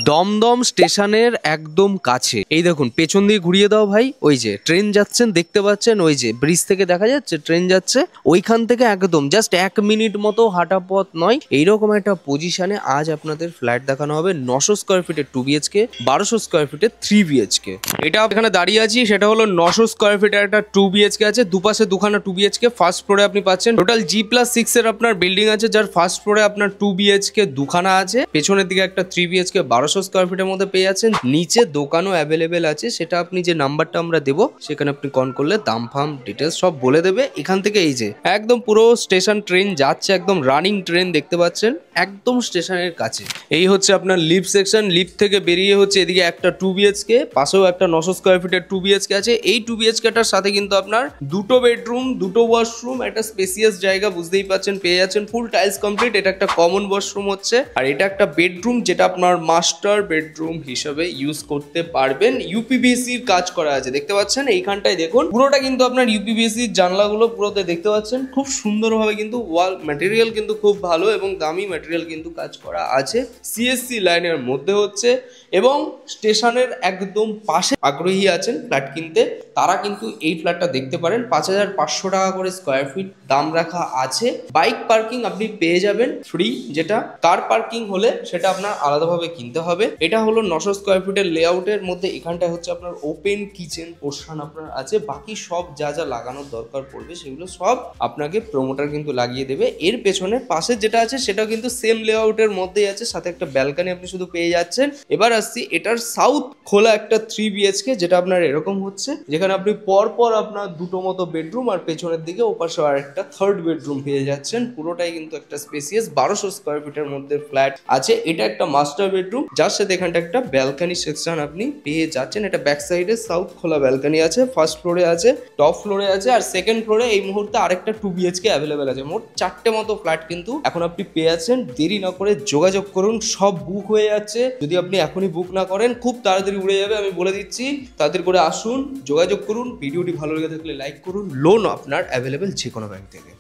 দমদম স্টেশনের একদম কাছে। এই দেখুন পেছন দিয়ে ঘুরিয়ে দাও ভাই, ওই যে ট্রেন যাচ্ছেন দেখতে পাচ্ছেন, ওই যে ব্রিজ থেকে দেখা যাচ্ছে ট্রেন যাচ্ছে, ওইখান থেকে একদম জাস্ট 1 মিনিট মতো হাঁটা পথ নয়, এইরকম একটা পজিশনে আজ আপনাদের ফ্ল্যাট দেখানো হবে। 900 স্কোয়ার ফিটের 2 BHK, 1200 স্কোয়ার ফিটের 3 BHK। এটা এখানে দাঁড়িয়ে আছি, সেটা হলো 900 স্কোয়ার ফিটের একটা 2 BHK আছে, দুপাশে দুখানা 2 BHK। ফার্স্ট ফ্লোরে আপনি পাচ্ছেন টোটাল G+6 এর আপনার বিল্ডিং আছে, যার ফার্স্ট ফ্লোরে আপনার 2 BHK দুখানা আছে, পেছনের দিকে একটা 3 BHK 1200 স্কোয়ার ফিটের মধ্যে পেয়ে যাচ্ছেন। নিচে দোকানও অ্যাভেলেবেল আছে, সেটা আপনি যে নাম্বারটা আমরা দেবো সেখানে আপনি কল করলে দাম ফাম ডিটেলস সব বলে দেবে। এখান থেকে এই যে একদম পুরো স্টেশন ট্রেন যাচ্ছে, একদম রানিং ট্রেন দেখতে পাচ্ছেন একদম স্টেশনের কাছে। এই হচ্ছে আপনার লিফট সেকশন, লিফট থেকে বেরিয়ে হচ্ছে এদিকে একটা 2 BHK, পাশেও একটা 900 স্কোয়ার ফিটের 2 BHK আছে। এই 2 BHKটার সাথে কিন্তু আপনার দুটো বেডরুম, দুটো ওয়াশরুম, একটা স্পেসিয়াস জায়গা বুঝতেই পাচ্ছেন পেয়ে যাচ্ছেন, ফুল টাইলস কমপ্লিট। এটা একটা কমন ওয়াশরুম হচ্ছে, আর এটা একটা বেডরুম যেটা আপনার মাস্টার বেডরুম হিসেবে ইউজ করতে পারবেন। ইউপিভিসির কাজ করা আছে দেখতে পাচ্ছেন, এইখানটায় দেখুন পুরোটা কিন্তু আপনার ইউপিভিসির জানলাগুলো পুরোতে দেখতে পাচ্ছেন, খুব সুন্দরভাবে কিন্তু ওয়াল ম্যাটেরিয়াল কিন্তু খুব ভালো এবং দামি ম্যাটেরিয়াল কিন্তু কাজ করা আছে। সিএসসি লাইনের মধ্যে হচ্ছে, এবং স্টেশনের একদম পাশে আগ্রহী আছেন ফ্ল্যাট কিনতে, তারা কিন্তু এই ফ্ল্যাটটা দেখতে পারেন। 5500 টাকা করে স্কোয়ার ফিট দাম রাখা আছে। বাইক পার্কিং আপনি পেয়ে যাবেন ফ্রি, যেটা কার পার্কিং হলে সেটা আপনার আলাদাভাবে কিনতে হবে। এটা হলো 900 স্কোয়ার ফিটের লেআউটের মধ্যে। এখানটায় হচ্ছে আপনার ওপেন কিচেন পোর্শন আপনার আছে, বাকি সব যা যা লাগানোর দরকার পড়বে সেগুলো সব আপনাকে প্রমোটার কিন্তু লাগিয়ে দেবে। এর পেছনে পাশে যেটা আছে সেটাও কিন্তু সেম লেআউটের মধ্যেই আছে, সাথে একটা ব্যালকনি আপনি শুধু পেয়ে যাচ্ছেন। এবার আসছি এটার সাউথ খোলা একটা 3 BHK, যেটা আপনার এরকম হচ্ছে, যেখানে আপনি পরপর আপনার দুটো মতো বেডরুম আর পেছনের দিকে ওপাশে আর একটা থার্ড বেডরুম পেয়ে যাচ্ছেন। পুরোটাই কিন্তু একটা স্পেসিয়াস 1200 স্কোয়ার ফিটের মধ্যে ফ্ল্যাট আছে। এটা একটা মাস্টার বেডরুম, যার সাথে এখানটা একটা ব্যালকনি সেকশন আপনি পেয়ে যাচ্ছেন। এটা ব্যাক সাইডে সাউথ খোলা ব্যালকনি আছে, ফার্স্ট ফ্লোরে আছে, টপ ফ্লোরে আছে, আর সেকেন্ড ফ্লোরে এই মুহূর্তে আরেকটা 2 BHK অ্যাভেলেবেল আছে। মোট 4টে মতো ফ্ল্যাট কিন্তু এখন আপনি পেয়ে যাচ্ছেন। দেরি না করে যোগাযোগ করুন, সব বুক হয়ে যাচ্ছে। যদি আপনি এখনই বুক না করেন খুব তাড়াতাড়ি উড়ে যাবে, আমি বলে দিচ্ছি। তাড়াতাড়ি করে আসুন, যোগাযোগ করুন। ভিডিওটি ভালো লেগে থাকলে লাইক করুন। লোন আপনার অ্যাভেলেবেল যে কোনো ব্যাংক থেকে।